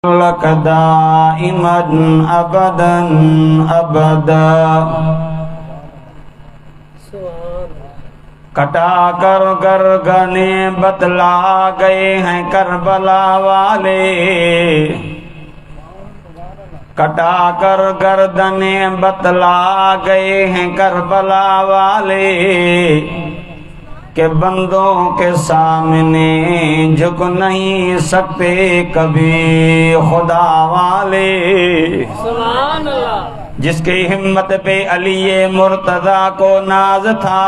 Luck दाइमन अबदन अबदा। कटा कर गर्दने बतला गए हैं करबला वाले, कटा कर गर्दने बतला गए हैं करबला वाले, के बंदों के सामने झुक नहीं सकते कभी खुदा वाले। सुभान अल्लाह। जिसकी हिम्मत पे अली मुर्तजा को नाज था,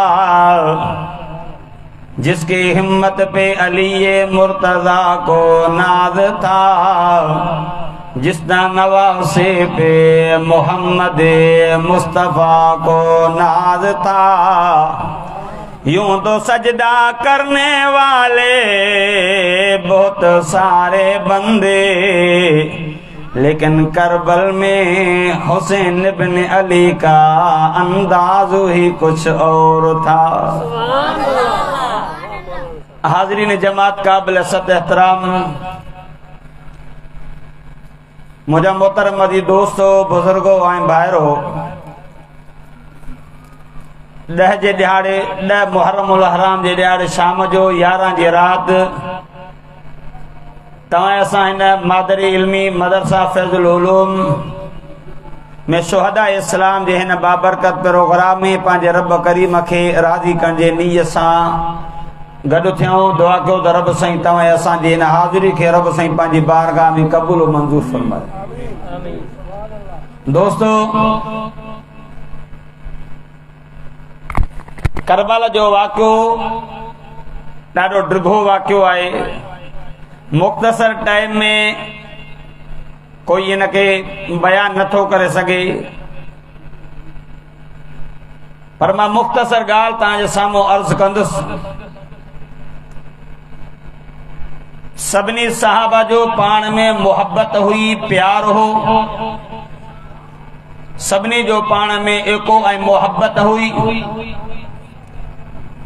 जिसकी हिम्मत पे अली मुर्तजा को नाज था, जिसना नवासे पे मोहम्मद मुस्तफ़ा को नाज था। यूं तो सजदा करने वाले बहुत सारे बंदे, लेकिन करबल में हुसैन इब्न अली का अंदाज ही कुछ और था। हाज़रीन जमात काबिल सत एहतराम, मुझा मोहतरम अजी दोस्तों, बुजुर्गो ऐं भाइरो, ॾह जे ॾिहाड़े, ॾह मुहर्रमुल हराम जे ॾिहाड़े शाम जो 11 जी राति तव्हां असां हिन मादरी इल्मी मदरसा फैज़ुल उलूम में शुहदा इस्लाम जे हिन बाबरकत प्रोग्राम में पंहिंजे रब करीम खे राज़ी करण जे नीयत सां गॾु थियूं। दुआ कयो त रब साईं तव्हां असांजी हिन हाज़िरी खे रब साईं पंहिंजी बारगाह में क़बूल मंज़ूर फरमाए। दोस्तों, करबला जो वाक़ियो ॾाढो ड्रिघो वाक़ियो आहे। मुख़्तसर टाइम में कोई इनके बयान नथो करे सघे, पर मां मुख़्तसर ॻाल्हि तव्हांजे साम्हूं अर्ज़ कंदुसि। सभिनी सहाबा जो पाण में मोहब्बत हुई, प्यार हो, सभिनी जो पाण में एको ऐं मोहब्बत हुई।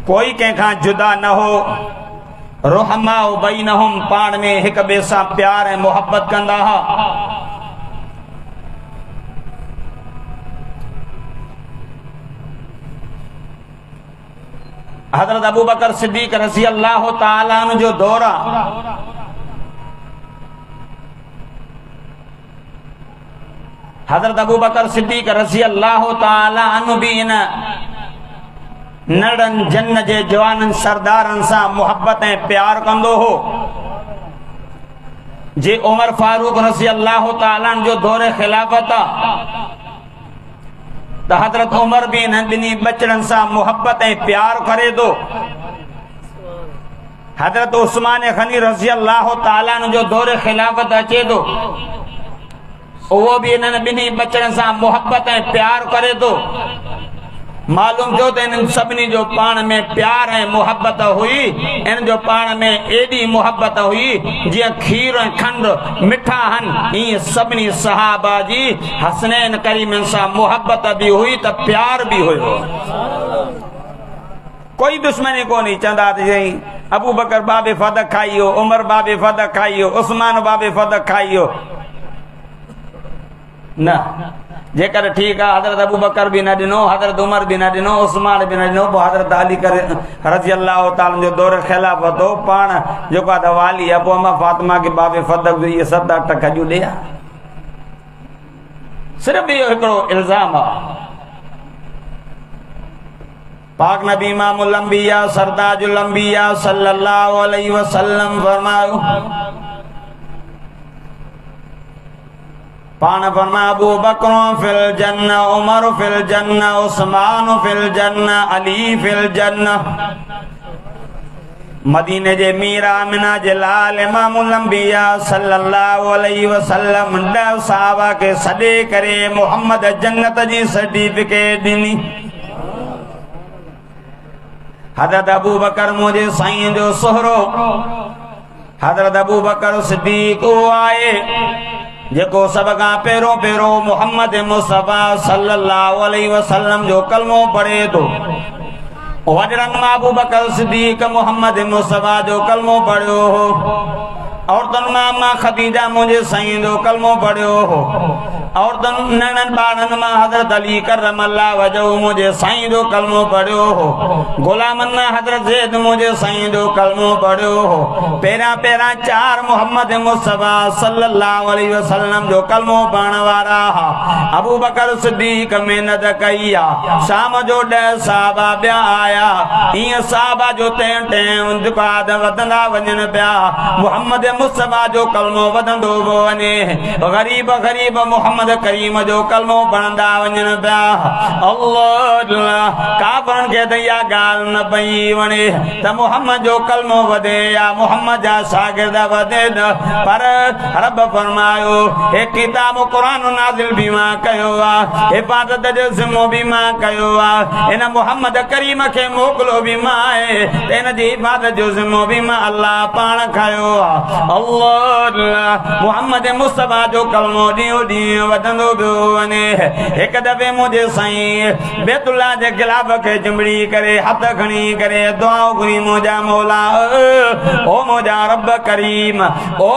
कोई कंहिंखां जुदा न हो। रुहमा बैनहुम, पाण में हिक ॿिए सां प्यार ऐं मोहब्बत कंदा हुआ। हज़रत अबू बकर सिद्दीक़ रज़ी अल्लाह ताला अन्हु जो दौर आहे। हज़रत अबू बकर सिद्दीक़ रज़ी अल्लाह ताला अन्हु भी इन नड़न जन्न जे जवानन सरदारन सां मोहब्बत ऐं प्यार कंदो हो। जे उमर फारूक रज़ी अल्लाह ताला जो दौरे खिलाफत त हज़रत उमर भी इन ॿिन्ही बचड़न सां मोहब्बत ऐं प्यार करे थो। हज़रत उस्मान गनी रज़ी अल्लाह ताला जो दौरे खिलाफत अचे थो, उहो भी इन्हनि ॿिन्ही बचड़न सां मोहब्बत ऐं प्यार करे थो। मालूम थियो त इन सभिनी जो पाण में प्यार ऐं मोहब्बत हुई। इन जो पाण में एडी मोहब्बत हुई जीअं खीर ऐं खंड मिठा आहिनि, ईअं सभिनी सहाबा जी हसनैन करीमन सां मोहब्बत भी हुई त प्यार भी हुयो। कोई दुश्मनी कोन्हे। चंदा त अबू बकर बाबे फदक खाइयो, उमर बाबे फदक खाइयो, उस्मान बाबे फदक खाइयो न। जेकर ठीक है, हज़रत अबू बकर भी न ॾिनो, हज़रत उमर भी न ॾिनो, उस्मान भी न ॾिनो, पोइ हज़रत अली रज़ी अल्लाह ताला जो दौर खिलाफत हो। पाण जेको आहे वाली आहे, पोइ अम्मा फातिमा के बाबे फदक जो इहे 7-8 खजूं ॾिया। सिर्फ़ इहो हिकिड़ो इल्ज़ाम आहे। पाक नबी इमामुल अंबिया सरताजुल अंबिया सल्लल्लाहु अलैहि वसल्लम फरमायो, पान फरमा अबू बकर फिल जन्ना, उमर फिल जन्ना, उस्मान फिल जन्ना, अली फिल जन्ना। मदीने जे मीर आमिना जे लाल इमामुल अंबिया सल्लल्लाहु अलैहि वसल्लम 10 सहाबा के सॾे करे मोहम्मद जन्नत जी सर्टिफिकेट ॾिनी। हज़रत अबू बकर मुझे साईं जो सोहरो, हज़रत अबू बकर सिद्दीक़ आए जेको सब का पेरो पेरो मोहम्मद मुस्तफा सल्लल्लाहु अलैहि वसल्लम जो कलमो पढ़े तो। वजरन अबू बकर सिद्दीक मोहम्मद मुस्तफा जो कलमो पढ़ियो हो। औरतुनि मां खदीजा मुंहिंजे साईं जो कलमो पढ़ियो हो। औरतुनि नंढनि ॿारनि मां हज़रत अली करमल्लाह वजहू मुंहिंजे साईं जो कलमो पढ़ियो हो। गुलामनि मां हज़रत ज़ैद मुंहिंजे साईं जो कलमो पढ़ियो हो। पहिरियां पहिरियां 4 मुहम्मद मुस्तफा सल्लल्लाहु अलैहि वसल्लम जो कलमो पढ़ण वारा हा। अबू बकर सिद्दीक़ महिनत कई आ। शाम जो 10 सहाबा ॿिया आया। ईअं सहाबा जो टेम दुकाद वधंदा वञनि पिया। मुहम्मद मुस्तफा जो कलमो वधंदो पियो वञे। ग़रीब ग़रीब मुहम्मद करीम जो कलमो पढ़ंदा वञनि पिया। अल्लाह काफ़रनि खे त इहा ॻाल्हि न पई वणे त मुहम्मद जो कलमो वधे या मुहम्मद जा शागिर्द वधे न, पर रब फरमायो हे किताब क़ुरान नाज़िल बि मां कयो आहे, हिफ़ाज़त जो ज़िम्मो बि मां कयो आहे, हिन मुहम्मद करीम खे मोकिलो बि मां आहे, हिन जी हिफ़ाज़त जो ज़िम्मो बि मां अल्लाह पाण खयो आहे। अल्लाह मुहम्मद मुस्तफा जो कलमो ॾींहों ॾींहुं वधंदो पियो वञे। हिकु दफ़े मुंहिंजे साईं बैतुल्लाह जे गिलाफ खे चिंबड़ी करे हथ खणी करे दुआऊं घुरी मुंहिंजा मौला ओ मुंहिंजा रब करीम ओ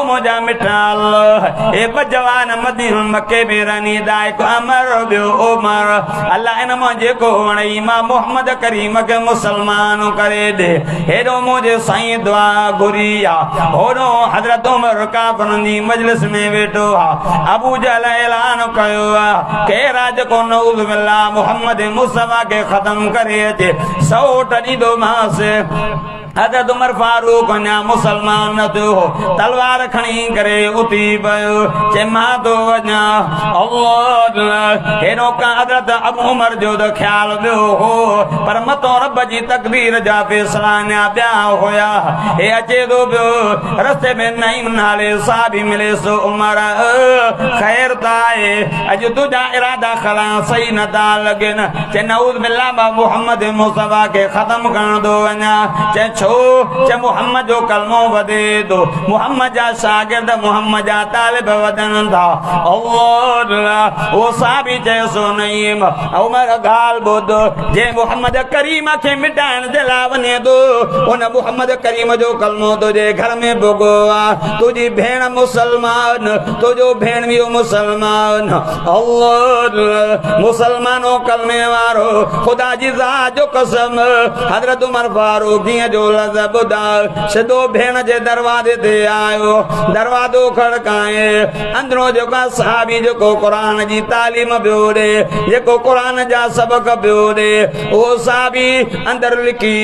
मुंहिंजा मिठा अल्लाह हे ॿ जवान मदीने मके में रहनी दाइक अमर ॿियो उमर अल्लाह इन मां जेको वणई मां मुहम्मद करीम खे मुसलमान करे ॾे। हेॾो मुंहिंजे साईं दुआ घुरी आहे। होॾो हज़रत उमर काफ़रनि जी मजलिस में वेठो आहे। अबू जहल ऐलान कयो आहे केरु जेको नऊज़ बिल्लाह मुहम्मद मुस्तफा खे ख़त्म करे अचे 100 ॾींदो मांसि। हज़रत उमर फारूक अञा मुसलमान न थियो, तलवार खणी करे उथी पियो चए मां थो वञा। अल्लाह हेॾो का हज़रत अबू उमर जो त ख़्यालु ॿियो हो, पर मथो रब जी तक़दीर जा फ़ैसिला अञा ॿिया हुया। हे अचे थो पियो रस्ते में नईम नाले साहबी मिले सो उमर ख़ैर त आहे, अॼु तुंहिंजा इरादा खला सही नथा लॻनि। चए नऊज़ बिल्लाह मां मुहम्मद मुस्तफा खे ख़त्म करण थो वञा। चए छो मुहम्मद जो कलमो वधे थो, मुहम्मद जा शागिर्द मुहम्मद जा तालिब वधनि था। अल्लाह वो साहबी चए सो नईम उमर ॻाल्हि ॿुध जे मुहम्मद करीम खे मिटाइण जे लाइ वञे थो उन मुहम्मद करीम जो कलमो तुंहिंजे घर में भुॻो आहे। तुंहिंजी भेण मुसलमान, तुंहिंजो भेण बि मुसलमान। अल्लाह मुसलमानो कलमे वारो ख़ुदा जी ज़ात जो कसम हज़रत उमर फारूक जो सिधो भेण जे दरवाजे ते आयो, दरवाजो खड़काए अंदरो जेको साहबी जेको क़ुरान जी तालीम पियो ॾे, जेको क़ुरान जा सबक पियो ॾे, उहो साहबी अंदर लिखी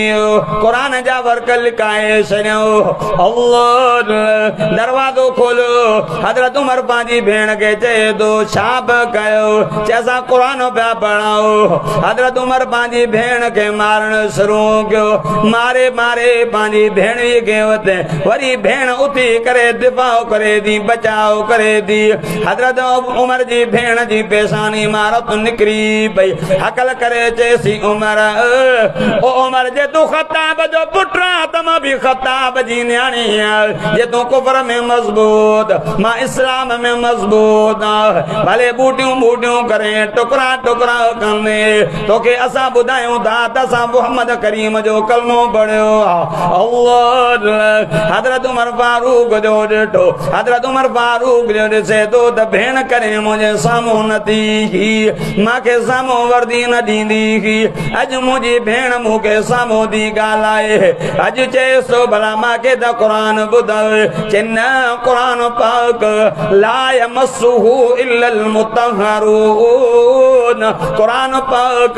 क़ुरान जा वर्क लिकाए छॾियो। अल्लाह दरवाजो खोलियो। हज़रत उमर पंहिंजी भेण खे चए थो छा पिया कयो? चए असां क़ुरान पिया पढ़ूं। हज़रत उमर पंहिंजी भेण खे मारण शुरू कयो। मारे मारे पंहिंजी भेणीअ खे वते वरी भेण उथी करे दिफ़ाउ करे थी, बचाव करे थी। हज़रत उमर जी भेण जी पेशानी मारत निकिरी पई। हकल करे चएसी उमर ओ उमर जे तूं ख़ताब जो पुटु आहे त मां बि ख़ताब जी न्याणी आहियां। जे तूं कुफर में मज़बूत मां इस्लाम में मज़बूत आहियां। भले बूटियूं बूटियूं करे टुकड़ा टुकड़ा कंदे तोखे असां ॿुधायूं था त असां मुहम्मद करीम जो कलमो पढ़ियो। हज़रत उमर फारूक जो ॾिठो, हज़रत उमर फारूक जो ॾिसे थो त भेण करे मुंहिंजे साम्हूं न थी, मूंखे साम्हूं वर्दी न ॾींदी। अॼु मुंहिंजी भेण मूंखे साम्हूं थी ॻाल्हाए। अॼु चए सो भला मूंखे त क़ुरान ॿुधाए। चए न क़ुरान पाक ला यमस्सुहु इल्लल मुतहहरून। क़ुरान पाक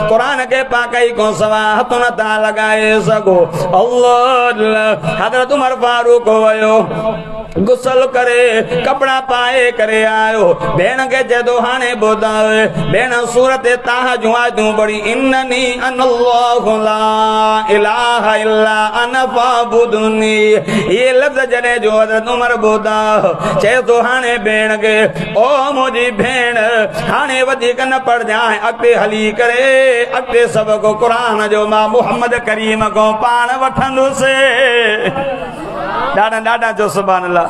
क़ुरान खे पाकई को सवाइ हथ नथा लॻाए सघो। अल्लाह हज़रत उमर फारूक वयो गुसल करे कपड़ा पाए करे आयो। भेण खे चए थो हाणे ॿुधाए। भेण सूरत ताह जूं आयतूं पढ़ी इन्ननी अनल्लाहु ला इलाहा इल्ला अना फअबुदनी। ये लफ़्ज़ जॾहिं जो हज़रत उमर ॿुधा चए थो हाणे भेण खे ओ मुंहिंजी भेण हाणे वधीक न पढ़जांइ, अॻिते हली करे अॻिते सबक़ क़ुरान जो मां मुहम्मद करीम को पाण वठंदुसि। ॾाढा ॾाढा जो सुभान अल्लाह।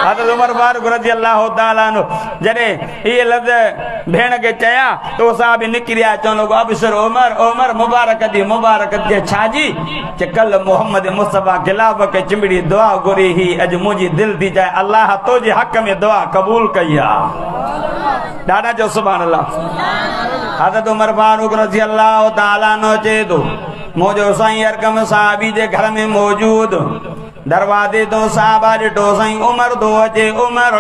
हज़रत उमर फारूक रज़ी अल्लाह ताला अन्हु जॾहिं इहे लफ़्ज़ भेण खे चया त उहो साहबी निकिरी आया, चवण लॻो अबशर उमर उमर मुबारक दी छाजी जे कल मोहम्मद मुस्तफ़ा ख़िलाफ़ खे चिंबड़ी दुआ घुरी ही अॼु मुंहिंजी दिलि थी चए अल्लाह तुंहिंजे हक़ में दुआ क़बूल कई आहे। ॾाढा जो सुभान अल्लाह। हज़रत उमर फारूक रज़ी अल्लाह ताला अन्हु चए थो मुंहिंजो साईं अरकम साहबी जे घर में मौजूद दरवाजे तो साहबा ॾिठो साईं उमर थो अचे उमर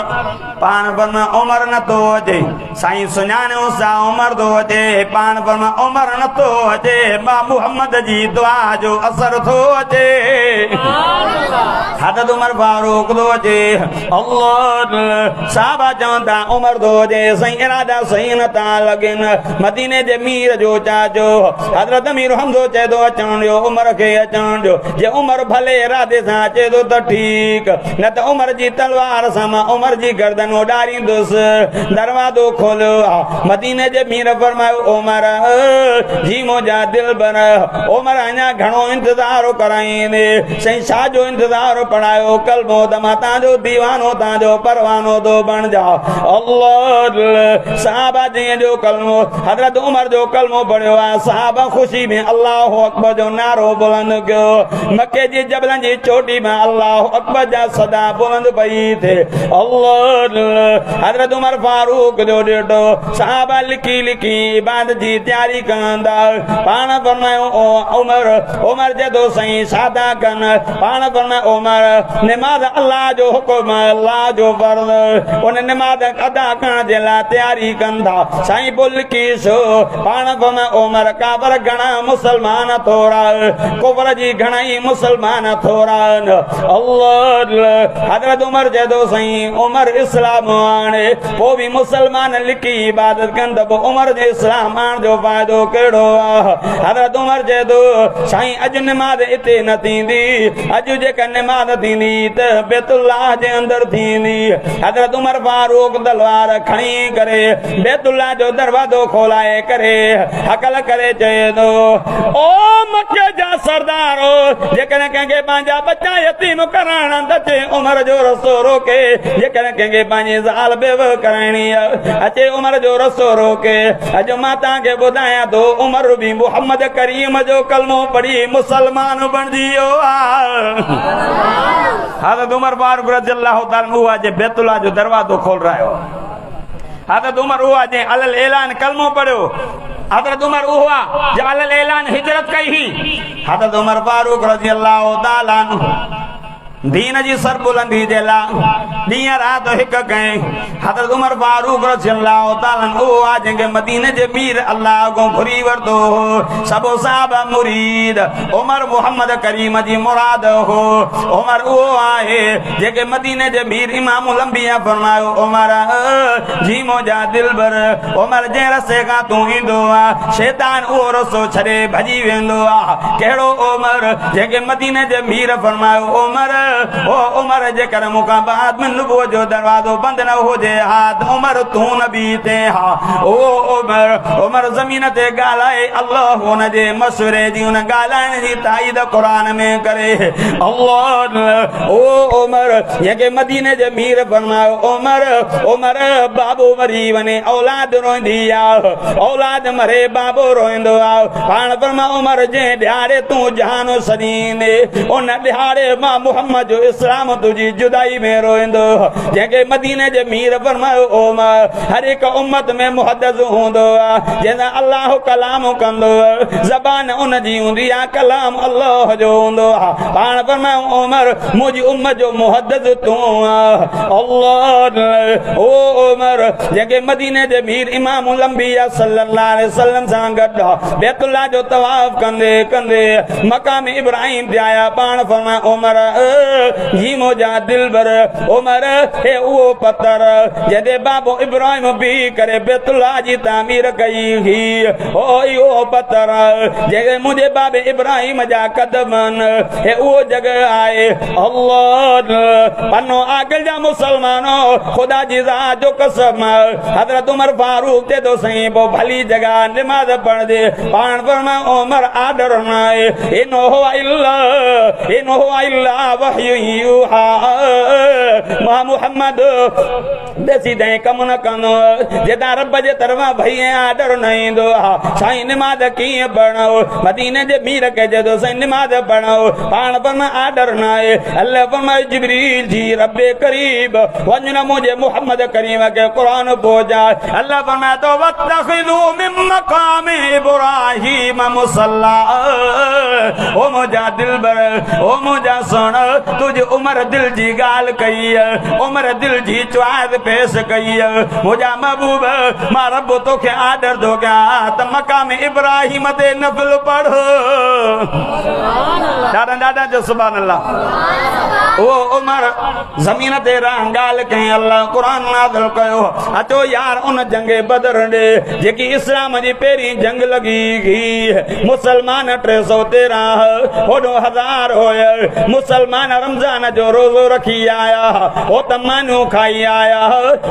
पाण पर में उमर नथो अचे साईं सुञाणियो सा उमर थो अचे पाण पर में उमर नथो अचे मां मुहम्मद जी दुआ जो असर थो अचे। हज़रत उमर फारूक थो अचे अल्लाह साहबा चवनि था उमर थो अचे साईं इरादा सही नथा लॻनि। मदीने जे मीर जो चाचो हज़रत अमीर हमज़ो चए थो अचण ॾियो उमर खे अचण ॾियो। जे उमर भले इरादे सां अचे थो त ठीक न त उमर जी तलवार सां मां उमर जी गर्दन उॾारींदुसि। दरवाज़ो खोलियो मदीने जे मीर फरमायो उमर जी मुंहिंजा दिल बर उमर अञा घणो इंतज़ार कराईंदे साईं छाजो इंतज़ार पढ़ायो कलमो त मां तव्हांजो दीवानो तव्हांजो परवानो थो बणिजा। अल्लाह साहबा जीअं जो कलमो हज़रत उमर जो कलमो पढ़ियो आहे साहबा ख़ुशी में अल्लाह अकबर जो नारो बुलंद कयो। मके जी जबलनि जी चोटी में अल्लाह अकबर जा सदा बुलंद पई थे। अल्लाह हज़रत उमर फारूक जो ॾिठो साहबा लिखी लिखी इबादत जी तयारी कंदा पाण फरमायो उमर उमर जदो साईं सादा कन पाण फरमायो उमर नमाज अल्लाह जो हुकुम अल्लाह जो फर्ज़ उन नमाज अदा करण जे लाइ तयारी कंदा साईं पोइ लिखी सो पाण फरमायो उमर काबर घणा मुसलमान थोरा कुफर जी घणाई मुसलमान थोरा। अल्लाह हज़रत उमर जदो साईं उमर इस्लाम आणे पोइ बि मुसलमान लिखी इबादत कनि त पोइ उमर जे इस्लाम आण जो फ़ाइदो कहिड़ो आहे। हज़रत उमर जदो साईं अॼु नमाज़ हिते न थींदी अॼु जेका नमाज़ थींदी त बैतुल्लाह जे अंदरि थींदी। हज़रत उमर फारूक तलवार खणी करे बैतुल्लाह जो दरवाज़ो खोलाए करे हकल करे चए थो ओ मके जा सरदारो जेकॾहिं कंहिंखे पंहिंजा बच्चा यतीम कराइण त चे उमर जो रस्तो रोके जेकॾहिं कंहिंखे पंहिंजी ज़ाल बेव कराइणी अचे उमर जो रस्तो रोके। अॼु मां तव्हांखे ॿुधायां थो उमर बि मुहम्मद करीम जो कलमो पढ़ी मुसलमान बणिजी वियो आहे। हज़रत उमर फारूक रज़ी अल्लाह ताला उहा जे बैतुल्लाह जो दरवाज़ो खोल रहियो। हज़रत उमर उहा जे अलल ऐलान कलमो पढ़ियो। हज़रत उमर उहा जे अलल ऐलान हिजरत कई ही। हज़रत उमर फारूक रज़ी अल्लाह ताला दीन जी सरबुलंदी जे लाइ ॾींहं राति हिकु कई। हज़रत उमर फारूक रज़ी अल्लाह ताला उहो आहे जंहिंखे मदीने जे मीर अल्लाह अॻों घुरी वरितो हो। सभु साहबा मुरीद उमर मुहम्मद करीम जी मुराद हो। उमर उहो आहे जेके मदीने जे मीर इमाम लंबिया फरमायो उमर जी मुंहिंजा दिलबर उमर जंहिं रस्ते खां तूं ईंदो आहे शैतान उहो रस्तो छॾे भॼी वेंदो आहे। कहिड़ो उमर जंहिंखे मदीने जे मीर फरमायो उमर ओ उमर जेकर मूंखां बाद में नुबुवत जो दरवाज़ो बंदि न हुजे हा त उमर तूं नबी ते हा। ओ उमर उमर ज़मीन ते ॻाल्हाए अल्लाह हुनजे मशवरे जी हुन ॻाल्हाइण जी ताईद क़ुरान में करे। अल्लाह ओ उमर जंहिंखे मदीने जे मीर फरमायो उमर उमर बाबू मरी वञे औलाद रोईंदी आहे औलाद मरे बाबो रोईंदो आहे। पाण फरमा उमर जंहिं ॾियारे तूं जहान सॼींदे उन ॾियारे मां मुहम्मद जो इस्लाम तुझी जुदाई में रोईंदो। जंहिंखे मदीने जे मीर फरमायो उमर हर हिकु उम्मत में मुहद्दिस हूंदो आहे जंहिंसां अल्लाह कलाम कंदो ज़बान उन जी हूंदी आहे कलाम अल्लाह जो हूंदो आहे। पाण फरमायो उमर मुंहिंजी उम्मत जो मुहद्दिस तूं आहे। अल्लाह ओ उमर जंहिंखे मदीने जे मीर इमाम लंबिया सल्लल्लाहु अलैहि वसल्लम सां गॾु बैतुल्लाह जो तवाफ़ कंदे कंदे मक़ाम इब्राहिम ते आया। पाण फरमायो उमर जी मुंहिंजा दिलबर उमर हे उहो पत्थर जॾहिं बाबो इब्राहिम बीह करे बैतुल्लाह जी तामीर कई हुई ओ इहो पत्थर जंहिंखे मुंहिंजे बाबे इब्राहिम जा कदमन हे उहो जॻह आहे। अल्लाह पनो आगल जा मुसलमानो ख़ुदा जी ज़ात जो कसम हज़रत उमर फारूक ते तो सही पोइ भली जॻह नमाज़ पढ़जे। पाण फरमायो उमर आडर न आहे इनो हुआ इल्ला वहयु यूहा मां मोहम्मद बेसी दे कम न कंदो जेदा रब जे तरफा भई आर्डर न ईंदो साईं निमाज़ कीअं पढ़ो मदीने जे मीर के जदो साईं निमाज़ पढ़ो पाण पर आर्डर न आहे अल्लाह फरमाए जिब्रील जी रब्बे करीब वञ न मुझे मोहम्मद करीम के कुरान पहुंचा अल्लाह फरमाए तो वत्तखिदू मिन मकाम इब्राहीम मुसल्ला ओ मुझा दिलबर ओ मुझा सोण तुझ उमर दिल जी गाल कई उमर दिल जी च्वाद पेश कई मुझा महबूब मां रब तोखे आर्डर दो क्या त मकाम इब्राहीम ते नफल पढ़ो दादा जो सुभान अल्लाह वो उमर जमीन ते गाल कई अल्लाह कुरान नाज़िल कयो अचो यार उन जंगे बदर ने जेकी इस्लाम जी पेरी जंग लगी गई मुसलमान 313 होडो हजार होया मुसलमान रमजान जो रोजो रखी आया ओ तमानू खाई आया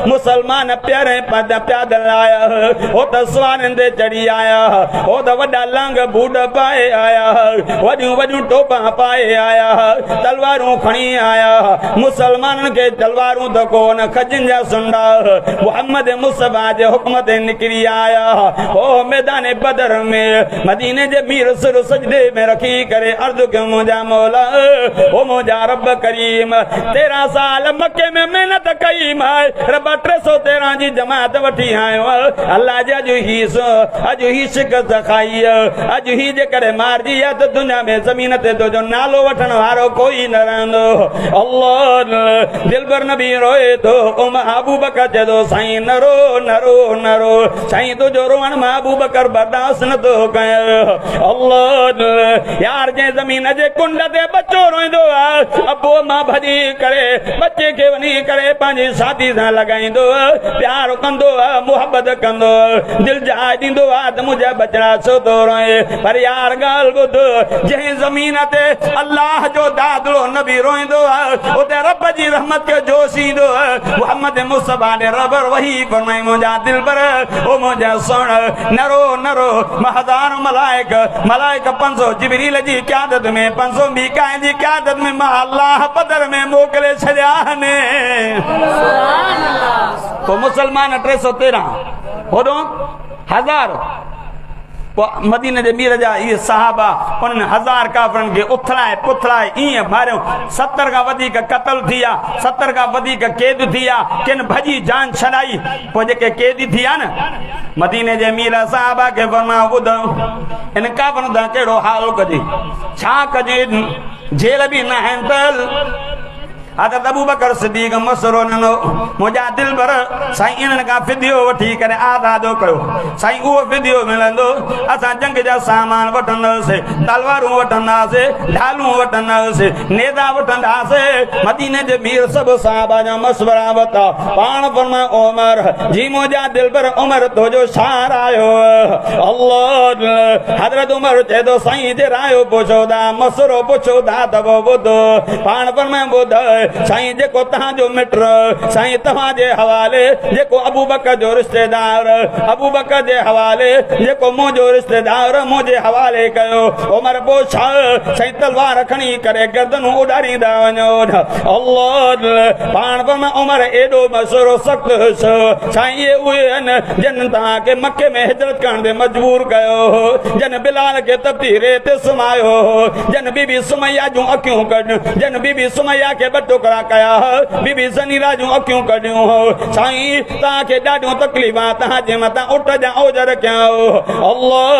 मुसलमान प्यारे पद प्यादल आया ओ त स्वारन दे चढ़ी आया ओ त वडा लंग बूढ़ पाए आया वडियूं वडियूं टोपा पाए आया तलवारूं खणी आया मुसलमानन के तलवारूं त कोन खजन जा सुंडा मोहम्मद मुस्तफा जे हुक्म ते निकरी आया ओ मैदान बदर में मदीने जे मीर सिर सजदे में रखी करे अर्ज के मुझा मौला ओ मुझा रब करीम 13 साल मक्के में मेहनत कई मां रब 313 जी जमात वठी आयो अल्लाह जे अजु ही शिकस्त खाई अजु ही जे करे मार जी त दुनिया में जमीन ते तो जो नालो वठण वारो कोई न रहंदो अल्लाह दिलबर नबी रोए तो ओ महबूब बकर जदो साईं नरो नरो नरो साईं तो जो रोवण महबूब बकर बर्दाश्त न तो कयो अल्लाह यार जे जमीन जे कुंड ते बच्चो रोईंदो अबो मां भजी करे बच्चे के वनी करे पंहिंजी शादी सां लॻाईंदो प्यार कंदो मोहब्बत कंदो दिल जाए दींदो त मुंहिंजा बचड़ा छो थो रोए पर यार ॻाल्हि ॿुध जंहिं ज़मीन ते अल्लाह जो दादलो नबी रोईंदो उते रब जी रहमत जो जोश ईंदो मोहम्मद मुस्तफा ने रबर वही फरमाई मुंहिंजा दिलबर ओ मुंहिंजा सोण नरो नरो हज़ार मलाइक 500 जिब्रील जी क़यादत में 500 मीकाईल जी क़यादत में मां अल्लाह बदर में मोकिले छॾिया ने तो मुसलमान 313 होॾो 1000 मदीने जे मीर जा ये सहाबा उन 1000 काफरन के उथलाए पुथलाए इए मारियो 70 का वधिक कत्ल थिया 70 का वधिक कैद थिया किन भजी जान छड़ाई पो जेके कैदी थिया न मदीने जे मीर सहाबा के फरमायो ॿुध इन काफरन दा केड़ो हाल कजे छा कजे जेल भी न हैंतल हज़रत अबू बकर सिद्दीक़ मसरो ननो मुझा दिलबर साईं इन्हनि का फिदियो वठी करे आज़ादो कयो साईं उहो फिदियो मिलंदो असां जंग जा सामान वठंदासीं तलवारूं वठंदासीं ढालूं वठंदासीं नेज़ा वठंदासीं मदीने जे मीर सभु साहबा जा मशवरा वरिता पाण फरमायो उमर जी मुझा दिलबर उमर तुंहिंजो छा रायो अल्लाह हज़रत उमर चए थो साईं जे रायो पुछो था मसरो पुछो था त पोइ ॿुधो पाण फरमायो ॿुध साईं जेको तव्हांजो मिट साईं तव्हांजे हवाले जेको अबू बकर जो रिश्तेदार अबू बकर जे हवाले जेको मुंहिंजो रिश्तेदार मुंहिंजे हवाले कयो उमर पोइ छा साईं तलवार खणी करे गर्दनूं उॾारींदा वञो अल्लाह पाण में उमर एॾो मसरो सख़्तु साईं इहे उहे आहिनि जिन तव्हांखे मके में हिजरत करण ते मजबूर कयो जन बिलाल खे तपती रेत सुमायो जन बीबी सुमैया जूं अखियूं कढियूं जन बीबी सुमैया खे टुकड़ा कया बीबी सनीरा जूं अखियूं कढियूं साईं तव्हांखे ॾाढियूं तकलीफ़ां तव्हांजे मथां उठ जा ओजर कयो अल्लाह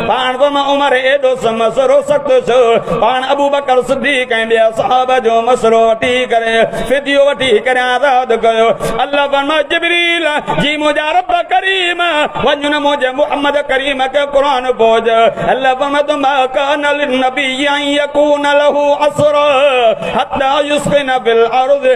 पाण उमर एॾो मसरो सख़्तु छो पाण अबू बकर सिद्दीक़ ऐं ॿिया सहाबा जो मसरो वठी करे फिदियो वठी करे आज़ाद कयो अल्लाह फरमाए जिब्रील जी मुंहिंजा रब करीम वञ न मुंहिंजे मुहम्मद करीम खे क़ुरान पहुच अल्लाह फरमाए मा कान लिन्नबी अन यकून लहू असरा हत्ता युस्किन फिल अर्ज़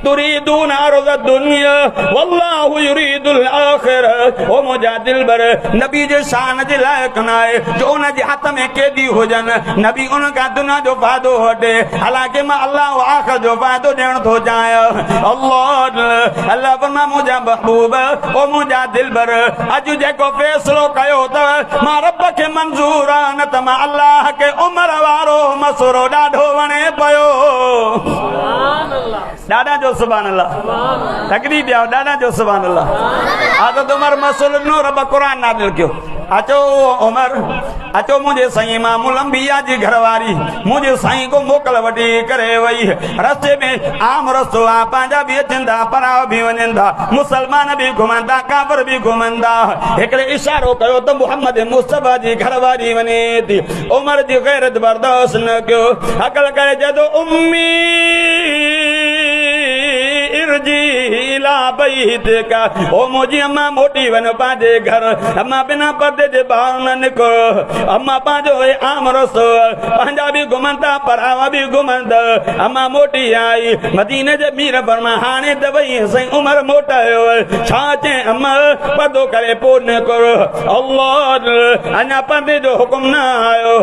तुरीदून अर्ज़ दुनिया वल्लाहु युरीदुल आखिरह ओ मुंहिंजा दिलबर नबी जे शान जे लाइक़ न आहे जो उन जे हथ में कैदी हुजनि नबी उन खां दुनिया जो फ़ाइदो वठे हालांकि मां अल्लाह आखिर जो फ़ाइदो ॾियण थो चाहियां अल्लाह अल्लाह फरमा मुझा महबूब ओ मुझा दिलबर अज जेको फैसलो कयो त मां रब के मंजूर न त मां अल्लाह के उमर वारो मसरो ॾाढो वणे पयो ॾाढा जो सुभान अल्लाह तकरीर ॾियो ॾाढा जो सुभान अल्लाह हज़रत उमर मसलो नो रब कुरान नाज़िल कयो अचो उमर अचो मुझे साईं इमामुल अंबिया जी घरवारी मुझे साईं को मोकल वठी करे वई रस्ते में आम रस्तो आ पंहिंजा बि अचनि था पराव बि वञनि था मुसलमान बि घुमनि था काफ़िर बि घुमनि था हिकिड़े इशारो कयो त मुहम्मद मुस्तफा जी घरवारी वञे थी उमर जी गैरत बर्दाश्त न कयो अकल करे चए उम्मी इला बैतिका ओ मुझी अम्मा मोटी वन पंहिंजे घर अम्मा बिना पर्दे जे ॿाहिरि न निकिरो अम्मा पंहिंजो आम रस्तो पंहिंजा बि घुमनि था परावा बि घुमनि था अम्मा मोटी आई मदीने जे मीर फरमा हाणे त वई साईं उमर मोटायो छा चए अम्मा पर्दो करे पोइ निकिरो अल्लाह अञा पर्दे जो हुकुम न आयो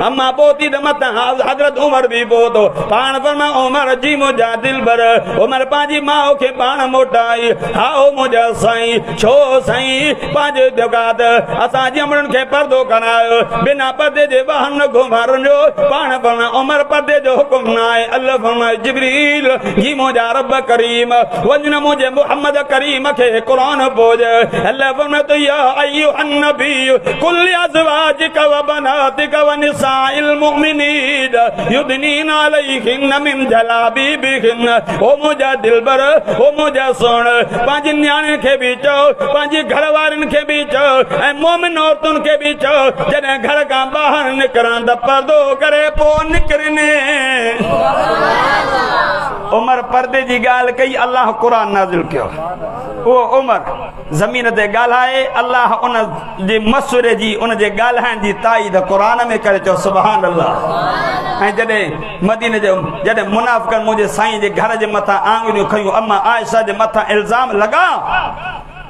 अम्मा पोती त मथां हज़रत उमर बि पहुतो पाण फरमा उमर जी मुंहिंजा दिलबर उमर पंहिंजी माउ खे पाण मोटाई आओ मुंहिंजा साईं छो साईं पंहिंजे जगात असां जमड़नि खे पर्दो करायो बिना पर्दे जे ॿाहिरि न घुमारियो पाण फरमा उमर पर्दे जो हुकुम न आहे अल्लाह फरमाए जिब्रील जी मुंहिंजा रब करीम वञ मुंहिंजे मुहम्मद करीम खे क़ुरान बोझ अल्लाह फरमाए तो या अय्युहन नबी कुल अज़वाजिका व बनातिका व निसाइल मुमिनीन युदनीना अलैहिन मिन जलाबीबिहिन ओ मुंहिंजा दिलबर ओ मुंहिंजा सोण पंहिंजी न्याणे खे बि चओ पंहिंजी घर वारनि खे बि चओ ऐं मोमिन औरतुनि खे बि चओ जॾहिं घर खां ॿाहिरि निकिरनि त पर्दो करे पोइ निकिरनि उमर पर्दे जी ॻाल्हि कई अल्लाह क़ुरान नाज़िल कयो उहो उमर ज़मीन ते ॻाल्हाए अल्लाह उन जे मसुरे जी उन जे ॻाल्हाइण जी ताईद क़ुरान में करे चयो सुभान अल्लाह ऐं जॾहिं मदीने जो जॾहिं मुनाफ़िक़नि मुंहिंजे साईं जे घर जे मथां आंगुरियूं खयूं अम्मा आयशा जे मथां इल्ज़ाम लॻा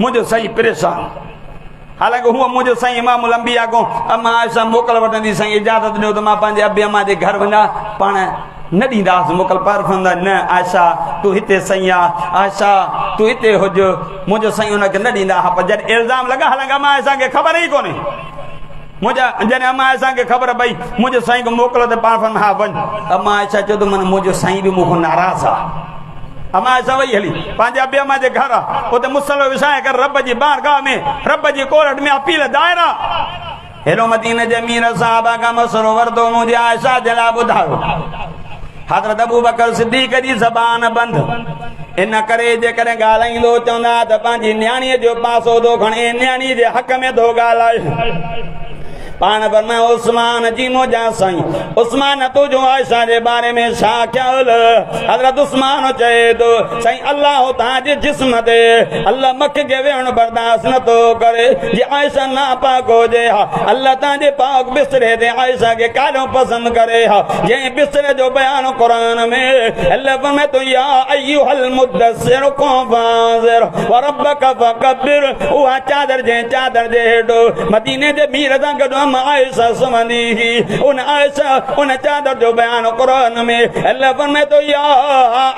मुंहिंजो साईं परेशान हालांकि हूअ मुंहिंजो साईं इमामुल अंबिया को अम्मा आयशा मोकल वठंदी साईं इजाज़त ॾियो त मां पंहिंजे अबे अम्मा जे घर वञा पाण न ॾींदासीं मोकल पर फंदा न आयशा तूं हिते साईं आहे आयशा तूं हिते हुज मुंहिंजो साईं हुनखे न ॾींदा हा पर जॾहिं इल्ज़ाम लॻा हालांकि अम्मा आयशा खे ख़बर ई कोन्हे मुंहिंजा जॾहिं अम्मा आयशा खे ख़बर पई मुंहिंजे साईं खे मोकिलियो त पाण फन हा वञ अम्मा आयशा चयो त माना मुंहिंजो साईं बि मूंखां नाराज़ आहे अम्मा आयशा वई हली पंहिंजे अबे अम्मा जे घर आहे उते मुसलो विछाए करे रब जी बारगाह में रब जी कोरट में अपील दायरा हेॾो मदीने जे मीर साहब खां मसलो वरितो मुंहिंजी आयशा जे लाइ ॿुधायो हज़रत अबू बकर सिद्दीक़ जी ज़बान बंदि इन करे जेकॾहिं ॻाल्हाईंदो चवंदा त पंहिंजी न्याणीअ जो पासो थो खणे न्याणीअ जे हक़ में थो ॻाल्हाए पाण फरमाए उस्मान जी मुंहिंजा साईं उस्मान तुंहिंजो आयशा जे बारे में छा ख्याल हज़रत उस्मान चए थो साईं अल्लाह तव्हांजे जिस्म ते अल्लाह मख खे वेहण बर्दाश्त नथो करे जे आयशा नापाक हुजे हा अल्लाह तव्हांजे पाक बिस्तरे ते आयशा खे काॾो पसंदि करे हा जंहिं बिस्तरे जो बयान क़ुरान में अल्लाह फरमाए थो या अय्युहल मुद्दसिर क़ुम फ़अंज़िर व रब्बक फ़कब्बिर उहा चादर जंहिं चादर जे हेठो मदीने जे मीर सां गॾु आयशा सुम्हंदी ही उन आयशा उन चादर जो बयान क़ुरान में अल्लाह फरमाए तो या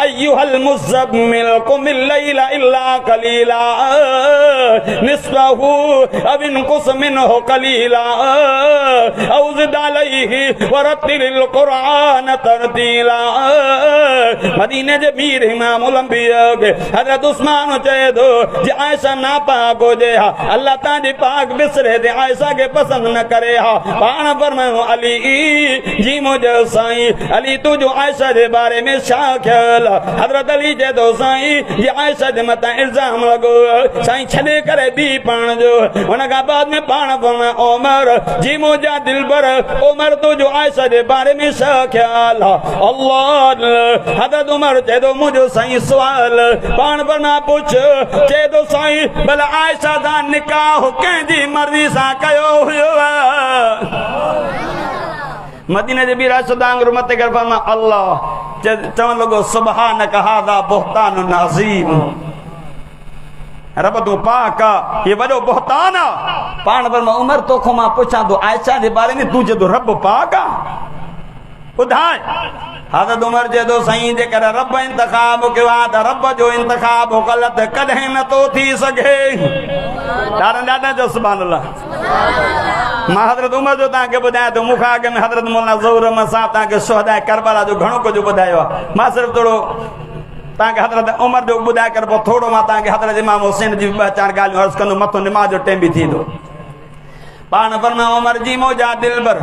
अय्युहल मुज़म्मिल क़ुमिल लैला इल्ला क़लीला निस्फहु अव इनक़ुस मिनहु क़लीला औ ज़िद अलैहि वरत्तिलिल क़ुरआन तरतीला मदीने जे मीर इमामुल अंबिया के हज़रत उस्मान चए थो जे आयशा नापाक हुजे हा अल्लाह तव्हांजी पाक बिसरे ते आयशा खे पसंदि न करे हा पाण फरमायो अली जी मुंहिंजो साईं अली तुंहिंजो आयशा जे बारे में छा ख्याल हज़रत अली चए थो साईं जे आयशा जे मथां इल्ज़ाम लॻो साईं छॾे करे बि पाण जो हुन खां बाद में पाण फरमायो उमर जी मुंहिंजा दिलबर उमर तुंहिंजो आयशा जे बारे में छा ख्याल अल्लाह हज़रत उमर चए थो मुंहिंजो साईं सुवाल पाण फरमायो पुछ चए थो साईं भला आयशा सां निकाह कंहिंजी मर्ज़ी सां कयो हुयो मदीने जे बि राशदांग मथे कर फरमा अल्लाह चवण लॻो सुबहानक हाज़ा बुहतानुन अज़ीम रब तूं पाक आहे ये वॾो बुहतान आहे पाण फरमा उमर तोखां मां पुछां थो आयशा जे बारे में तूं चए थो रब पाक आहे ॿुधाए हज़रत उमर जे दो सही जे कर रब इंतखाब कयो आहे त रब जो इंतखाब गलत कॾहिं नथो थी सघे। ॾाढा जो सुभान अल्लाह। मां हज़रत उमर जो तव्हांखे ॿुधायां थो, मूंखां अॻु में हज़रत मौलाना ज़हूर अहमद साहब तव्हांखे शोहदाए करबला जो घणो कुझु ॿुधायो आहे। मां सिर्फ़ु थोरो तव्हांखे हज़रत उमर जो ॿुधाए करे पोइ थोरो मां तव्हांखे हज़रत इमाम हुसैन जी ॿ चारि ॻाल्हियूं अर्ज़ु कंदुमि, मथो निमाज़ जो टाइम बि थींदो। पाण फरमायो उमर जी मौजा दिलबर,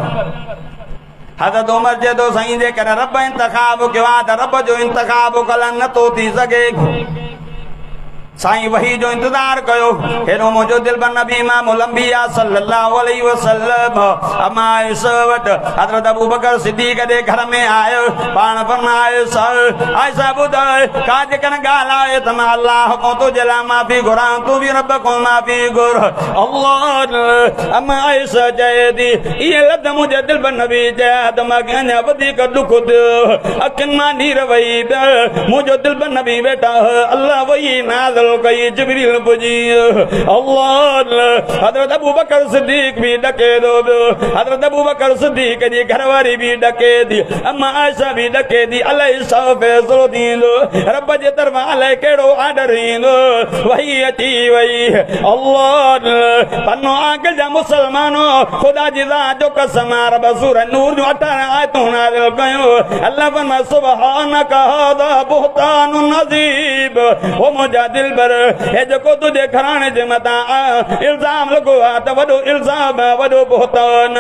हज़रत उमर जे थो साईं जे करे रब इंतखाब कयो आहे त रब जो इंतखाब कल्ह नथो थी सघे। साईं वही जो इंतजार कयो। हेरो मुंहिंजो दिलबर नबी इमाम अंबिया सल्लल्लाहु अलैहि वसल्लम अम्मा आयशा वटि हज़रत अबू बकर सिद्दीक़ जे घर में आयो। पाण फरमायो आयशा ॿुधाए का जेकॾहिं ॻाल्हि आहे त मां अलाह खां तुंहिंजे लाइ माफ़ी घुरां, तूं बि रब खां माफ़ी घुर। अल्लाह अम्मा आयशा चए थी इहे लफ़्ज़ मुंहिंजे दिलबर नबी चया त मूंखे अञा वधीक दुख थियो, अखियुनि मां नीर वही त मुंहिंजो दिलबर नबी वेठा अल्लाह वही नाज़ कई जिब्रील पुजी अल्लाह। हज़रत अबू बकर सिद्दीक़ भी डके दो, हज़रत अबू बकर सिद्दीक़ जी घरवारी भी डके थी, अम्मा आयशा भी डके थी। अलाए छा फ़ैसिलो थींदो, रब जे तरफ़ां अलाए कहिड़ो ऑर्डर ईंदो। वही अची वई अल्लाह। पनो आगिल जा मुसलमानो ख़ुदा जी ज़ात जो कसम रब सूरह नूर जो 18 आयतूं नाज़िल कयो। अल्लाह फरमाए सुब्हानक हाज़ा बुहतानुन अज़ीम। ओ मुंहिंजा दिलबर हे जेको तुंहिंजे घराणे जे मथां इल्ज़ाम लॻो आहे त वॾो इल्ज़ाम वॾो बुहतान।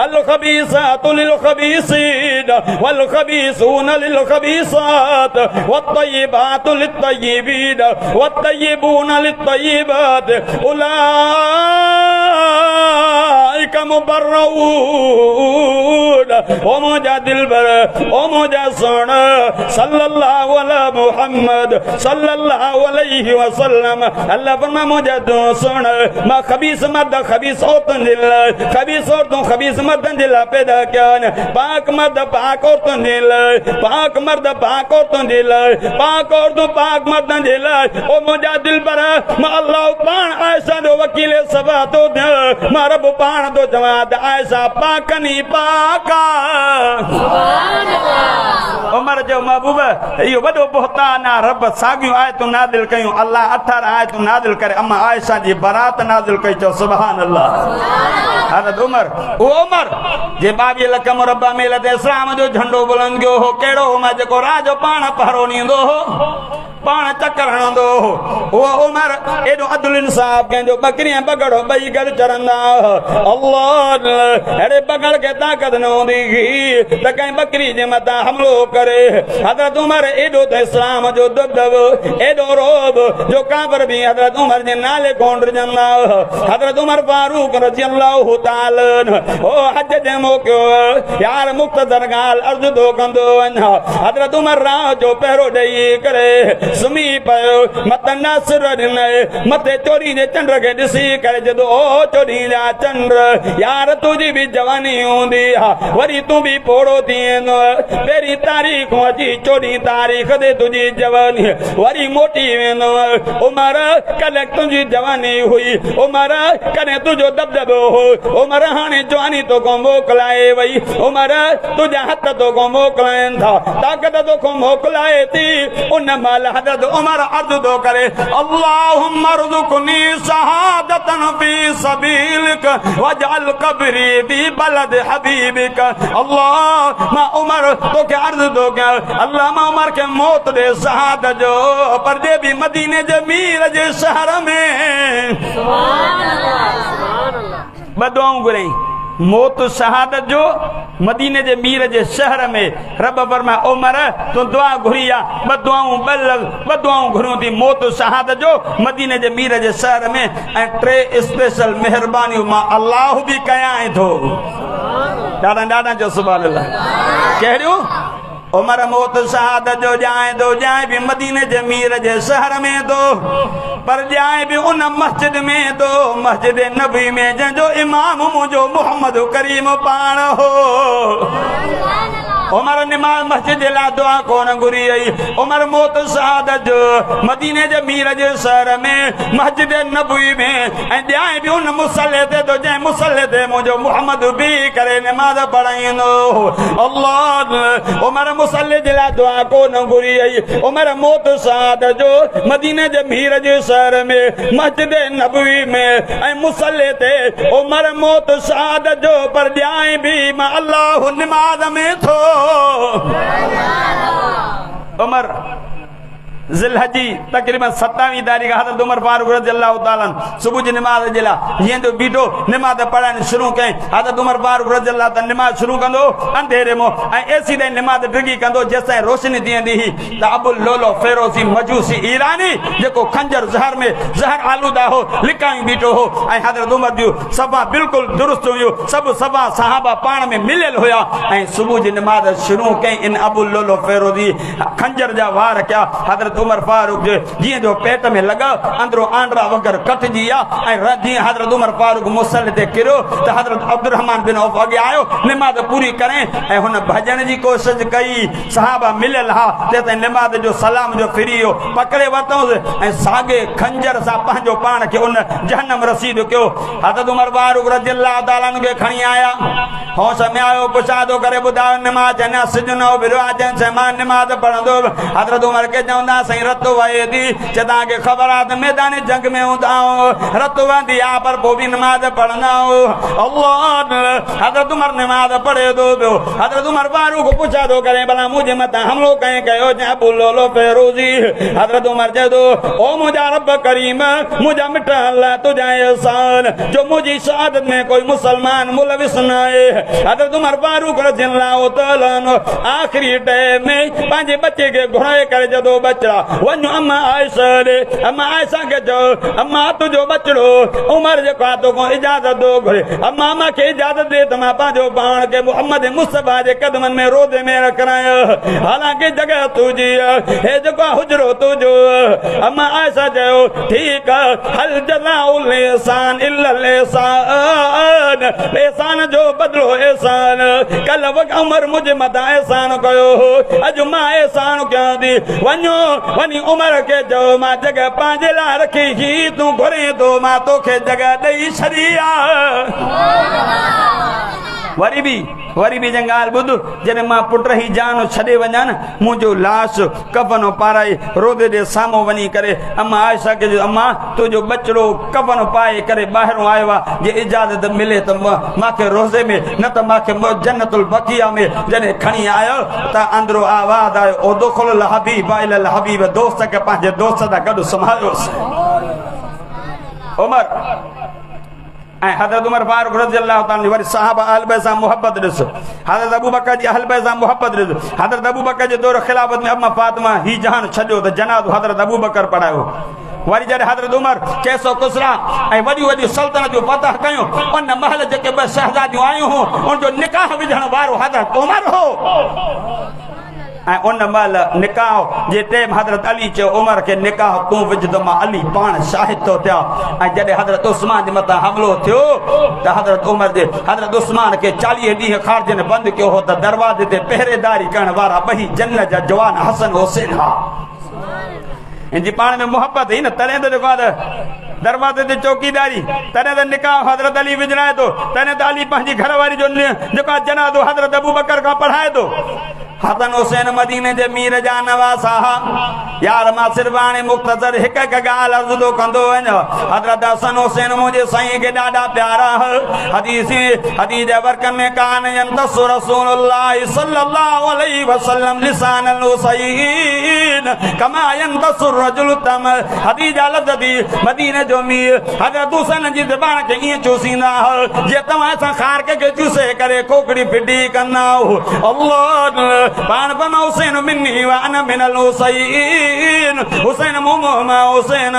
अल ख़बीसातु लिल ख़बीसीन वल ख़बीसून लिल ख़बीसात वत्तय्यिबातु लित तय्यिबीन वत्तय्यिबून लित तय्यिबात उलाइका मुबर्रऊन। ओ मुंहिंजा दिलबर, ओ मुंहिंजा सोण सल्लल्लाहु अला मुहम्मद सल्लल्लाहु अलैहि वसल्लम। अल्लाह फरमाए मुंहिंजा दोस्त सुण, मां ख़बीस मर्द ख़बीस औरतुनि जे लाइ, ख़बीस औरतूं ख़बीस मर्दनि जे लाइ पैदा कया आहिनि, पाक मर्द पाक औरतुनि जे लाइ, पाक मर्द पाक औरतुनि जे लाइ, पाक औरतूं पाक मर्दनि जे लाइ। ओ मुंहिंजा दिलबर, मां अल्लाह पाण आयशा जो वकील सभा थो थियां, मां रब पाण थो चवां त आयशा पाकनी पाका। उमर जो महबूब इहो वॾो बुहतान आहे। रब साॻियूं आयतूं नाज़िल कयूं, अल्लाह 18 आयतूं नाज़िल करे अम्मा आयशा जी बरात नाज़िल कई। चओ सुभान अल्लाह। हज़रत उमर, उहो उमर जे 22 लख मुरबा मील ते इस्लाम जो झंडो बुलंद कयो हो। कहिड़ो उमर जेको राह जो पाण पहरो ॾींदो हो, पाण चकर हणंदो हो। उहो उमर एॾो अदल इंसाफ़ कंहिंजो, बकरियां बगड़ो ॿई गॾु चरंदा। अल्लाह अहिड़े बगड़ खे ताक़त न हूंदी त कंहिं बकरी जे मथां हमिलो करे। हज़रत उमर एॾो त इस्लाम जो दबदबो, एॾो रोब जो काबर बि हज़रत उमर जे नाले कोन ॾिजंदा। हज़रत उमर फारूक रज़ी अल्लाहु ताला ओ हज जे मौक़े यार मुख़्तसर ॻाल्हि अर्ज़ु थो कंदो वञा। हज़रत उमर राह जो पहिरो ॾेई करे सुम्ही पियो, मथे नासिर ॾिनई, मथे चोरी जे चंड खे ॾिसी करे जदो ओ चोरी जा चंड यार तुंहिंजी बि जवानी हूंदी वरी तूं बि पोड़ो थी वेंदो। पहिरीं तारीख़ अची 14 तारीख़ ते तुंहिंजी जवानी वरी मोटी वेंदो। उमर कॾहिं तुंहिंजी जवानी हुई, उमर कॾहिं तुंहिंजो दबदबो हो, उमर हाणे जवानी तोखां मोकिलाए वई, उमर तुंहिंजा हथ तोखां मोकिलाइनि था, ताक़त तोखां मोकिलाए थी। उन महिल हज़रत उमर अर्ज़ु थो करे अल्लाहुम्मा रज़ुक़नी शहादतन फी सबीलिक वजअल क़ब्री फी बलद हबीबिक। अल्लाह मां उमर तोखे अर्ज़ु थो कयां, अल्लाह मां उमर खे मौत ॾे शहादत जो, पर जे बि मदीने जे मीर जे शहर में सुभान अल्लाह ॿ दुआऊं घुरई, मौत शहादत जो मदीने जे मीर जे शहर में। रब फरमाए उमर तूं दुआ घुरी आहे, ॿ दुआऊं घुरूं थी, मौत शहादत जो मदीने जे मीर जे शहर में, ऐं 3 स्पेशल महिरबानियूं मां अल्लाह बि कयां थो। ॾाढा जो सुभान अल्लाह। कहिड़ियूं? उमर मौत शहादत जो जाए दो, जाए भी मदीने जे मीर जे शहर में दो, पर जाए भी उन मस्जिद में दो, मस्जिद नबी में जंहिंजो इमाम मुंहिंजो मोहम्मद करीम पाण हो। उमर नमाज मस्जिद ला दुआ कोन घुरी आई उमर मौत शहादत जो मदीने जे मीर जे शहर में मस्जिद नबवी में ऐं ॼाए बि उन मुसल्ले ते तो जंहिं मुसल्ले ते मुंहिंजो मुहम्मद बि करे नमाज पढ़ाईंदो अल्लाह उमर मुसल्ले जे लाइ दुआ कोन घुरी आई उमर मौत शहादत जो मदीने जे मीर जे शहर में मस्जिद नबवी में ऐं मुसल्ले ते उमर मौत शहादत जो पर ॼाए बि मां अल्लाह नमाज में थो उमर ज़िलहजी तकरीबन 27 तारीख़ हज़रत उमर फारूक रज़ियल्लाहु ताला सुबुह जी नमाज जे लाइ जीअं तो बीठो नमाज पढ़ण शुरू कई हज़रत उमर फारूक रज़ियल्लाहु ताला नमाज शुरू कंदो अंधेरे में ऐं एसी ताईं नमाज डिगी कंदो जेसिताईं रोशनी थींदी हुई त अबुल लोलो फेरोज़ी मजूसी ईरानी जेको खंजर ज़हर में ज़हर आलूदा हो लिकाई बीठो हो ऐं हज़रत उमर जूं सभा बिल्कुलु दुरुस्त हुयूं सभु सभा सहाबा पाण में मिलियल हुया ऐं सुबुह जी नमाज शुरू कई इन अबुल लोलो फेरोज़ी खंजर जा वार कया हज़रत उमर फारूक जीअं जो पेट में लगा अंदरो आंडरा वगर कटजी विया ऐं जीअं हज़रत उमर फारूक मुसल्ले ते किरियो त हज़रत अब्दुर्रहमान बिन औफ अॻे आयो नमाज पूरी करे ऐं हुन भॼण जी कोशिश कई सहाबा मिलियल हा तेसिताईं नमाज जो सलाम जो फिरी वियो पकड़े वरितोसि ऐं साॻे खंजर सां पंहिंजो पाण खे उन जहन्नम रसीद कयो हज़रत उमर फारूक रज़ियल्लाहु ताला अन्हु खे खणी आया होश में आयो पुछादो करे ॿुधायो नमाज अञा सिज न उभिरियो आहे जंहिं मां नमाज पढ़ंदो हज़रत उमर खे चवंदा साईं रत वहे थी च तव्हांखे ख़बर आहे त मैदान जंग में हूंदा रत वहंदी आहे पर पोइ बि नमाज पढ़ंदा अल्लाह हज़रत उमर नमाज पढ़े थो पियो हज़रत उमर फारूक पुछा थो करे भला मुंहिंजे मथां हमलो कंहिं कयो अबू लोलो फेरोज़ी हज़रत उमर चए थो ओ मुंहिंजा रब करीम मुंहिंजा मिट अल्लाह तुंहिंजा एहसान जो मुंहिंजी शहादत में कोई मुसलमान मुलविस न आहे हज़रत उमर फारूक रज़ियल्लाहु ताला आख़िरी टाइम में पंहिंजे बच्चे खे घुराए करे जदो बचा वञो अम्मा आयशा खे चओ अम्मा तुंहिंजो बचड़ो उमर जेको आहे तोखां इजाज़त थो घुरे अम्मा मूंखे इजाज़त ॾे त मां पंहिंजो पाण खे मुहम्मद मुस्तफ़ा जे कदमनि में रोज़े में रखायां हालांकि जॻह तुंहिंजी हे जेको आहे हुजरो तुंहिंजो अम्मा आयशा चयो ठीकु आहे हल जज़ाउल इहसान इल्लल इहसान एहसान जो बदिलो एहसान कल वक़्तु उमर मुंहिंजे मथां एहसान कयो अॼु मां एहसान कयां थी वञो वञी उमर खे चओ मां जॻह पंहिंजे लाइ रखी ही तूं घुरे थो मां तोखे जॻह ॾेई छॾी वरी बि जंगाल ॿुध जॾहिं मां पुट ई जान छॾे वञा न मुंहिंजो लाश कफन पाराए रोदे जे साम्हूं वञी करे अम्मा आयशा खे अम्मा तुंहिंजो बचड़ो कफन पाए करे ॿाहिरों आयो आहे जे इजाज़त मिले त मूंखे रोज़े में न त मूंखे जन्नतुल बक़िया में जॾहिं खणी आयो त अंदरो आवाज़ आयो ओ दुखुल हबीब इलल हबीब दोस्त खे पंहिंजे दोस्त सां गॾु संभालियोसि उमर ऐं हज़रत उमर फारूक रज़ियल्लाहु ताला वरी सहाबा अहल बैत सां मोहब्बत ॾिस हज़रत अबू बकर जी अहल बैत सां मोहब्बत ॾिस हज़रत अबू बकर जे दौर खिलाफत में अम्मा फातिमा ही जहान छॾियो त जनाज़ो हज़रत अबू बकर पढ़ायो वरी जॾहिं हज़रत उमर कैसो कुसरा ऐं वॾियूं वॾियूं सल्तनत जो फतह कयूं उन महल जेके ॿ शहज़ादियूं आयूं हुयूं उनजो निकाह विझण वारो हज़रत उमर हो ऐं उन महिल निकाह जे टाइम हज़रत अली चयो उमर खे निकाह तूं विझ त मां अली पाण शाहिद थो थियां ऐं जॾहिं हज़रत उस्मान जे मथां हमलो थियो त हज़रत उमर जे हज़रत उस्मान खे 40 ॾींहं ख़ारजनि बंदि कयो हो त दरवाज़े ते पहरेदारी करण वारा ॿई जन्नत जा जवान हसन हुसैन हा इन जी पाण में मोहब्बत ई न तॾहिं त जेको आहे दरवाज़े ते चौकीदारी तॾहिं त निकाह हज़रत अली विझराए थो तॾहिं त अली पंहिंजी घरवारी जो जेको आहे जनाज़ो हज़रत अबू बकर खां पढ़ाए थो हसन हुसैन मदीने जे मीर जा नवासा यार मां सिर्फ़ हाणे मुख़्तसर हिकु ॻाल्हि अर्ज़ु थो कंदो वञा हज़रत हसन हुसैन मुंहिंजे साईं खे ॾाढा प्यारा हदीस वर्कनि में कान यंतसु रसूलुल्लाह सल्लल्लाहु अलैहि वसल्लम लिसानल हुसैन कमा यंतसु रजुल तम हदीस लफ़्ज़ी मदीने जो मीर हज़रत हुसैन जी ज़बान खे ईअं चूसींदा जे तव्हां सां ख़ारक खे चूसे करे खोकड़ी फिटी कंदा अल्लाह पान फरमा हुसैन मिन्नी व अना मिनल हुसैन हुसैन मुमा हुसैन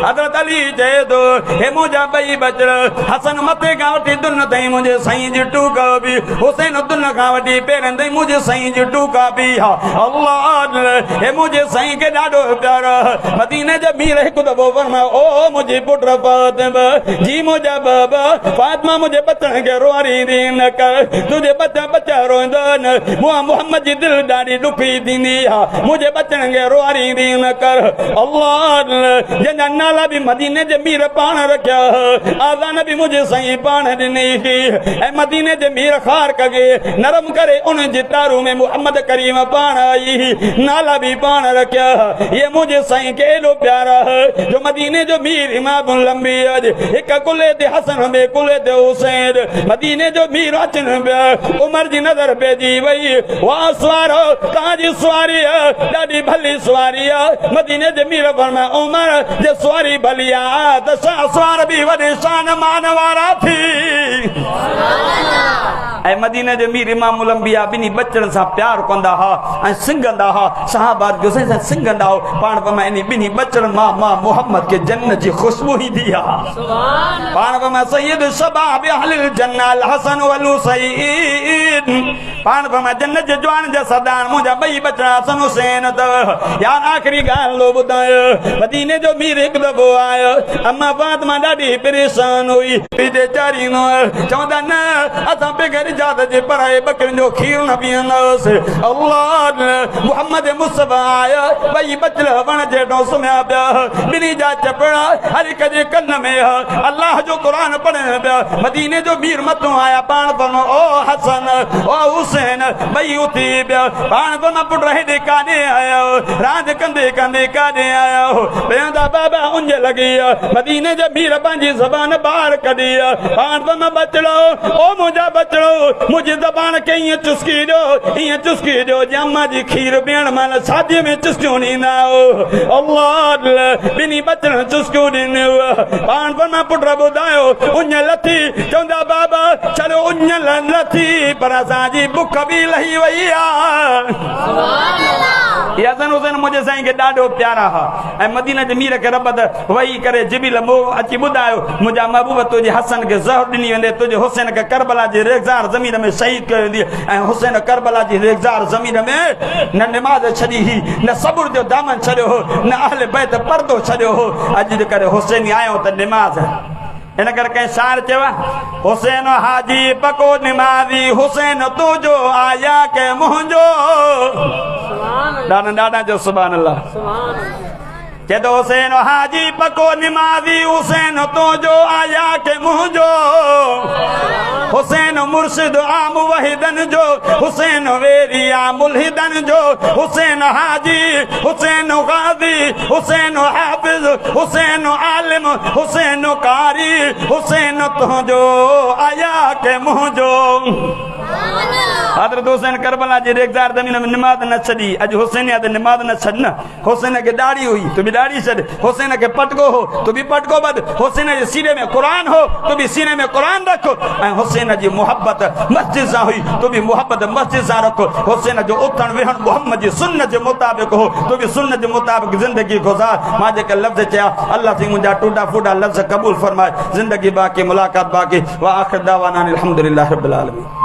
हज़रत अली चए थो हे मुंहिंजा ॿई बचड़ हसन मथे खां वठी दुन ताईं मुंहिंजे साईं जी टूका बि हुसैन दुन खां वठी पेरनि ताईं मुंहिंजे साईं जी टूका बि हा अल्लाह हे मुंहिंजे साईं खे ॾाढो प्यारो मदीने जे मीर हिकु दफ़ो फरमायो ओ मुंहिंजी पुट फातिमा जी मुंहिंजा बाबा फातिमा मुंहिंजे बचड़नि खे रुआरींदी न कर तुंहिंजे बच्चा रोईंदा न मोहम्मद जी दिलि ॾाढी ॾुखी थींदी आहे मुंहिंजे बचड़नि खे रुआरींदी न कर अल्लाह जंहिंजा नाला बि मदीने जे मीर पाण रखिया आज़ान बि मुंहिंजे साईं पाण ॾिनी ऐं मदीने जे मीर ख़ार खे नरम करे उन जे तारू में मोहम्मद करीम पाण आई नाला बि पाण रखिया ये मुंहिंजे साईं खे एॾो प्यारा जो मदीने जो मीर इमाम लंबी हिकु कुले ते हसन ॿिए कुले ते हुसैन मदीने जो मीर अचनि पिया उमर जी नज़र पइजी वई वाह सुवारो तव्हांजी सुवारी ॾाढी भली सुवारी आहे मदीने जे मीर फरमाया उमर जे सुवारी भली आहे त सुवार बि वॾे शान मान वारा थी ऐं मदीने जो मीर इमाम लंबिया ॿिन्ही बचड़नि सां प्यार कंदा हुआ ऐं सिंगंदा हुआ सहाबा जो सिंगंदा हो पाण फरमाया इन ॿिन्ही बचड़नि मां मोहम्मद खे जन्नत जी ख़ुशबू ईंदी आहे पाण फरमाया सय्यद शबाब अहलिल जन्नत हसन वल हुसैन पाण फरमाया जन्नत जे जवान जा सरदार मुंहिंजा ॿई बचड़ा हसन हुसैन अथव यार आख़िरी ॻाल्हि लो ॿुधायो मदीने जो मीर हिकु दफ़ो आयो अम्मा फातिमा ॾाढी परेशान हुई पीते चारींदो चवंदा न असां बग़ैर इजाज़त जे पराए बकरियुनि जो खीर न पीअंदासीं अल्लाह मोहम्मद मुस्तफ़ा आया ॿई बचड़ा वण जेठो सुम्हिया पिया ॿिन्ही जा चपड़ा हर हिक जे कन में अल्लाह जो क़ुरान पढ़नि पिया मदीने जो मीर मथां आया पाण फरमायो ओ हसन ओ हुसैन ॿई उथी पिया पाण फरमायो पुट हेॾे काॾे आयो रांदि कंदे कंदे काॾे आयो वेंदा बाबा उंज लॻी मदीने जो मीर पंहिंजी ज़बान ॿाहिरि कढी पाण फरमायो बचड़ो ओ मुंहिंजा बचड़ो मुंहिंजी ज़बान खे ईअं चुस्की ॾियो जे अम्मा जी खीर पीअण महिल शादीअ में चुस्कियूं ॾींदा अल्लाह ॿिन्ही बचड़नि चुस्कियूं ॾिनियूं पाण फरमायो पुट ॿुधायो उञ लथी चवंदा बाबा चलो उञ लथी पर असांजी बुख बि लही वई आहे हसन हुसैन मुंहिंजे साईं खे ॾाढो प्यारा हुआ ऐं मदीने जे मीर खे रब वेही करे जिबिल अची ॿुधायो मुंहिंजा महबूब तुंहिंजे हसन खे ज़हर ॾिनी वेंदे तुंहिंजे हुसैन खे करबला जी रेज़ार ज़मीन में शहीद कयो वेंदी ऐं हुसैन करबला जी रेज़ार ज़मीन में न निमाज़ छॾी हुई न सबुर जो दामन छॾियो हो न अहल बैत पर्दो छॾियो हो अॼु जे करे हुसैन आयो त निमाज़ इन करे कंहिं शार चयो हुसैन हाजी पको निमाज़ी हुसैन तुंहिंजो आया के मुंहिंजो ॾाढा जो सुभान अल्लाह चए थो हुसैन हाजी पको निमाज़ी हुसैन तुंहिंजो आया के मुंहिंजो हुसैन मुर्शिद आम वहीदन जो हुसैन वेरिया मुल्हिदन जो हुसैन हाजी हुसैन गाज़ी हुसैन हाफिज हुसैन आलिम हुसैन कारी हुसैन तुंहिंजो आया के मुंहिंजो हज़रत हुसैन करबला जी रेज़ार ज़मीन में निमाज़ न छॾी अॼु हुसैन या त निमाज़ न छॾ न हुसैन खे ॾाढ़ी हुई तूं बि ॾाढ़ी छॾ हुसैन खे पटको हो तूं बि पटको ॿध हुसैन जे सीने में क़ुरान हो तूं बि सीने में क़ुरान रख ऐं हुसैन जी मुहबत मस्जिद सां हुई तूं बि मुहबत मस्जिद सां रख हुसैन जो उथण वेहण मोहम्मद जी सुन्नत जे मुताबिक़ हो तूं बि सुन्नत जे मुताबिक़ ज़िंदगी गुज़ार मां जेके लफ़्ज़ चया अल्लाह साईं मुंहिंजा टूटा फूटा लफ़्ज़ क़बूल फरमाए ज़िंदगी बाक़ी मुलाक़ात बाक़ी व आख़िर दावाना अल्हम्दुलिल्लाहि रब्बिल आलमीन।